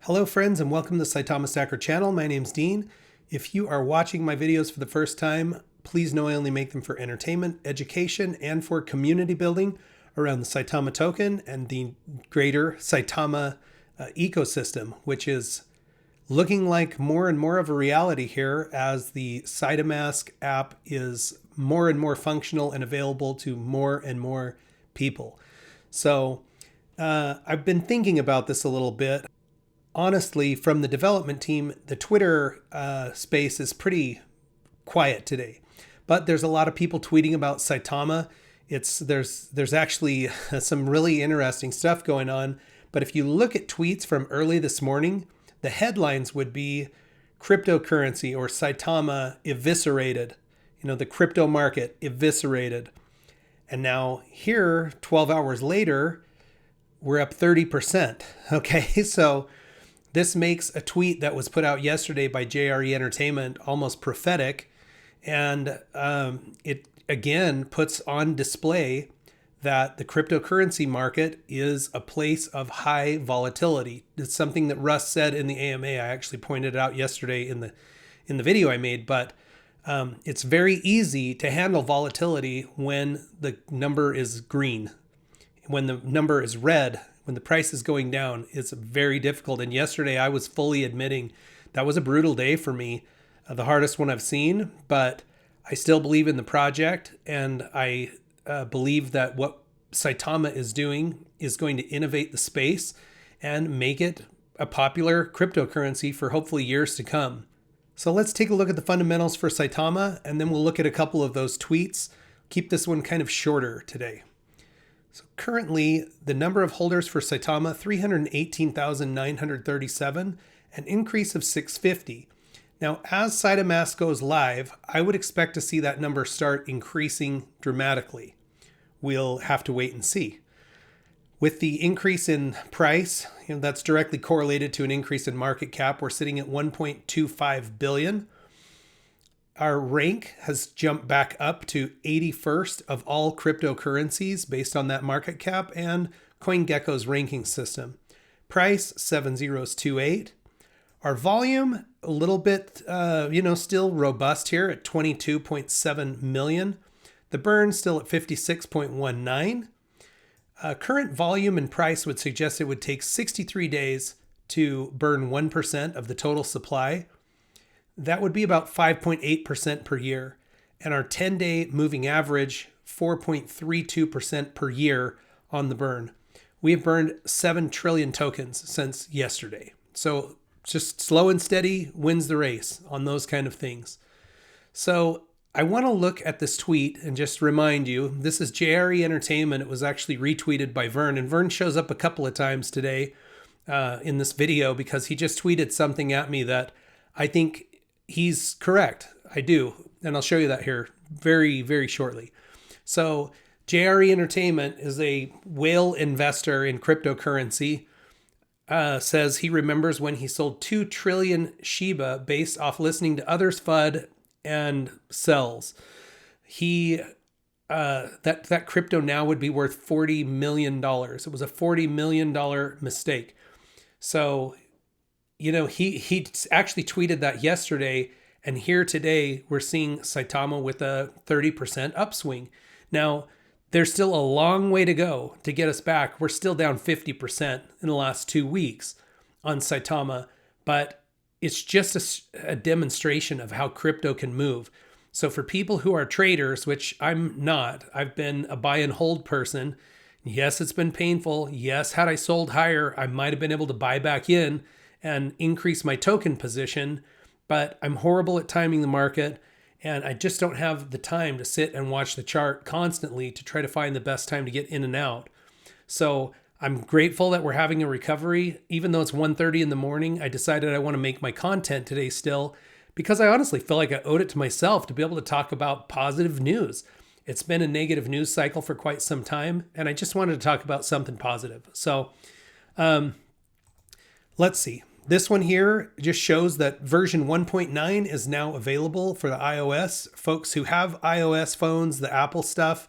Hello friends and welcome to the Saitama Stacker channel. My name's Dean. If you are watching my videos for the first time, please know I only make them for entertainment, education, and for community building around the Saitama token and the greater Saitama ecosystem, which is looking like more and more of a reality here as the Saitamask app is more and more functional and available to more and more people. So I've been thinking about this a little bit. Honestly, from the development team, the Twitter space is pretty quiet today, but there's a lot of people tweeting about Saitama. There's actually some really interesting stuff going on. But if you look at tweets from early this morning, the headlines would be cryptocurrency or Saitama eviscerated, the crypto market eviscerated. And now here, 12 hours later, we're up 30%. Okay, so this makes a tweet that was put out yesterday by JRE Entertainment almost prophetic. And it again puts on display that the cryptocurrency market is a place of high volatility. It's something that Russ said in the AMA. I actually pointed it out yesterday in the video I made, but it's very easy to handle volatility when the number is green. When the number is red, when the price is going down, it's very difficult. And yesterday I was fully admitting that was a brutal day for me, the hardest one I've seen, but I still believe in the project. And I believe that what Saitama is doing is going to innovate the space and make it a popular cryptocurrency for hopefully years to come. So let's take a look at the fundamentals for Saitama, and then we'll look at a couple of those tweets. Keep this one kind of shorter today. So currently, the number of holders for Saitama, 318,937, an increase of 650. Now, as Saitamask goes live, I would expect to see that number start increasing dramatically. We'll have to wait and see. With the increase in price, that's directly correlated to an increase in market cap. We're sitting at 1.25 billion. Our rank has jumped back up to 81st of all cryptocurrencies based on that market cap and CoinGecko's ranking system. Price 7028. Our volume a little bit, still robust here at 22.7 million. The burn still at 56.19. Current volume and price would suggest it would take 63 days to burn 1% of the total supply. That would be about 5.8% per year. And our 10-day moving average, 4.32% per year on the burn. We have burned 7 trillion tokens since yesterday. So just slow and steady wins the race on those kind of things. So I want to look at this tweet and just remind you, this is JRE Entertainment. It was actually retweeted by Vern. And Vern shows up a couple of times today in this video because he just tweeted something at me that I think he's correct. I do. And I'll show you that here very, very shortly. So JRE Entertainment is a whale investor in cryptocurrency. Says he remembers when he sold 2 trillion Shiba based off listening to others' FUD and sells. He that crypto now would be worth $40 million. It was a $40 million mistake. So he actually tweeted that yesterday, and here today we're seeing Saitama with a 30% upswing. Now, there's still a long way to go to get us back. We're still down 50% in the last 2 weeks on Saitama, but it's just a demonstration of how crypto can move. So for people who are traders, which I'm not, I've been a buy and hold person. Yes, it's been painful. Yes, had I sold higher, I might have been able to buy back in and increase my token position, but I'm horrible at timing the market, and I just don't have the time to sit and watch the chart constantly to try to find the best time to get in and out. So I'm grateful that we're having a recovery. Even though it's 1:30 in the morning, I decided I want to make my content today still because I honestly feel like I owed it to myself to be able to talk about positive news. It's been a negative news cycle for quite some time, and I just wanted to talk about something positive. So let's see. This one here just shows that version 1.9 is now available for the iOS. Folks who have iOS phones, the Apple stuff,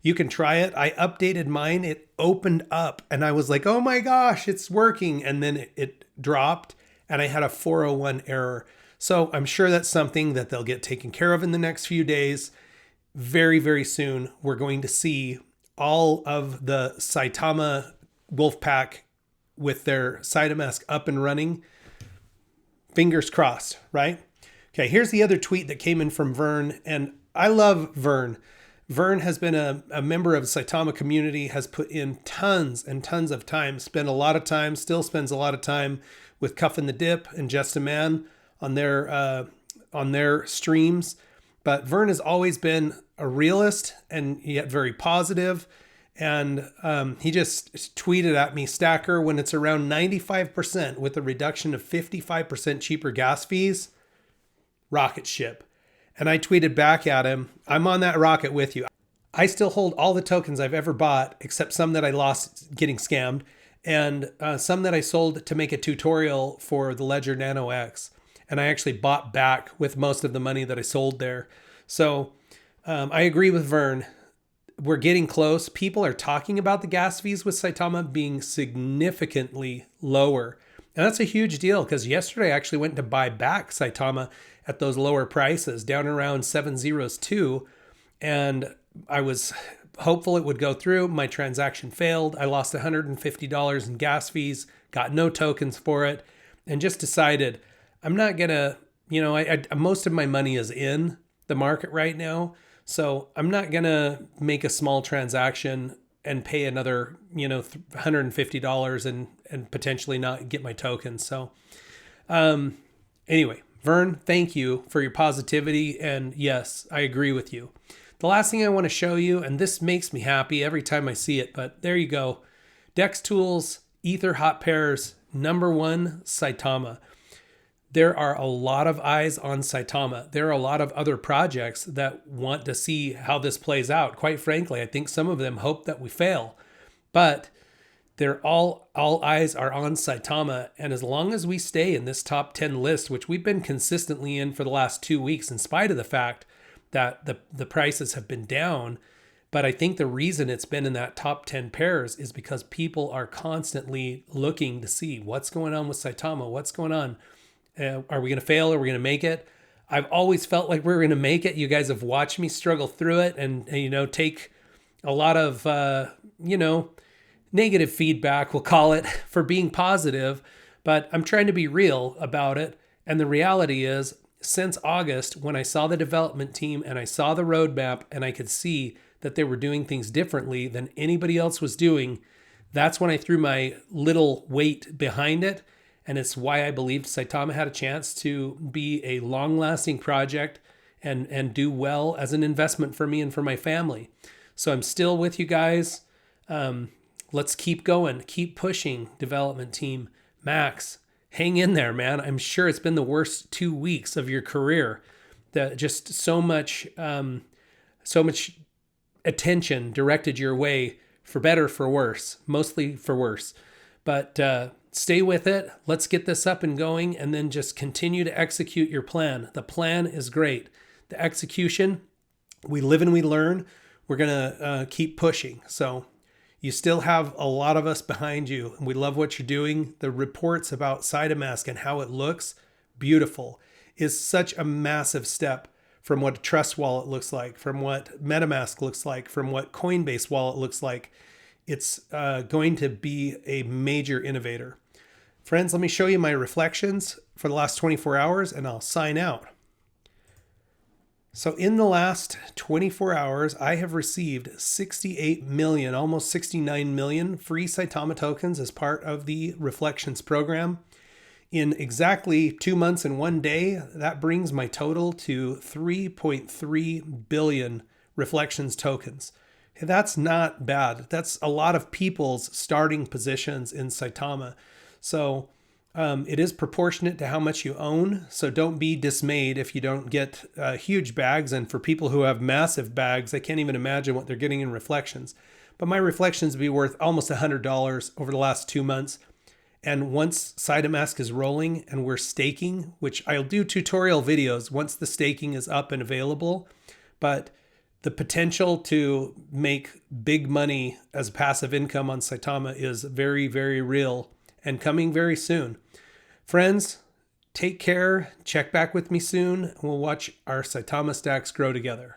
You can try it. I updated mine. It opened up and I was like, oh my gosh, it's working. And then it dropped and I had a 401 error. So I'm sure that's something that they'll get taken care of in the next few days. Very, very soon, we're going to see all of the Saitama Wolfpack with their Saitamask up and running. Fingers crossed, right? Okay, here's the other tweet that came in from Vern, and I love Vern. Vern has been a member of the Saitama community, has put in tons and tons of time, spent a lot of time, still spends a lot of time with Cuff and the Dip and Just a Man on their streams. But Vern has always been a realist and yet very positive. And he just tweeted at me, Stacker, when it's around 95% with a reduction of 55% cheaper gas fees, rocket ship. And I tweeted back at him, I'm on that rocket with you. I still hold all the tokens I've ever bought, except some that I lost getting scammed, and some that I sold to make a tutorial for the Ledger Nano X. And I actually bought back with most of the money that I sold there. So I agree with Vern. We're getting close. People are talking about the gas fees with Saitama being significantly lower. And that's a huge deal because yesterday I actually went to buy back Saitama at those lower prices, down around 702. And I was hopeful it would go through. My transaction failed. I lost $150 in gas fees, got no tokens for it, and just decided I'm not going to, most of my money is in the market right now. So I'm not going to make a small transaction and pay another, $150 and potentially not get my tokens. So anyway, Vern, thank you for your positivity. And yes, I agree with you. The last thing I want to show you, and this makes me happy every time I see it, but there you go. Dex Tools, Ether Hot Pairs, #1 Saitama. There are a lot of eyes on Saitama. There are a lot of other projects that want to see how this plays out. Quite frankly, I think some of them hope that we fail, but they're all eyes are on Saitama. And as long as we stay in this top 10 list, which we've been consistently in for the last 2 weeks, in spite of the fact that the prices have been down, but I think the reason it's been in that top 10 pairs is because people are constantly looking to see what's going on with Saitama, what's going on. Are we going to fail? Are we going to make it? I've always felt like we're going to make it. You guys have watched me struggle through it and take a lot of, negative feedback, we'll call it, for being positive. But I'm trying to be real about it. And the reality is, since August, when I saw the development team and I saw the roadmap and I could see that they were doing things differently than anybody else was doing, that's when I threw my little weight behind it. And it's why I believed Saitama had a chance to be a long-lasting project and do well as an investment for me and for my family. So I'm still with you guys. Let's keep going. Keep pushing, development team. Max, hang in there, man. I'm sure it's been the worst 2 weeks of your career. Just so much attention directed your way, for better, for worse. Mostly for worse. But stay with it. Let's get this up and going, and then just continue to execute your plan. The plan is great. The execution, we live and we learn. We're going to keep pushing. So you still have a lot of us behind you, and we love what you're doing. The reports about Saitamask and how it looks beautiful is such a massive step from what a Trust wallet looks like, from what MetaMask looks like, from what Coinbase wallet looks like. It's going to be a major innovator. Friends, let me show you my reflections for the last 24 hours and I'll sign out. So in the last 24 hours, I have received 68 million, almost 69 million free Saitama tokens as part of the Reflections program. In exactly 2 months and 1 day, that brings my total to 3.3 billion Reflections tokens. That's not bad. That's a lot of people's starting positions in Saitama. So it is proportionate to how much you own. So don't be dismayed if you don't get huge bags. And for people who have massive bags, I can't even imagine what they're getting in Reflections. But my Reflections would be worth almost $100 over the last 2 months. And once Saitamask is rolling and we're staking, which I'll do tutorial videos once the staking is up and available. But The potential to make big money as passive income on Saitama is very, very real and coming very soon. Friends, take care. Check back with me soon. We'll watch our Saitama stacks grow together.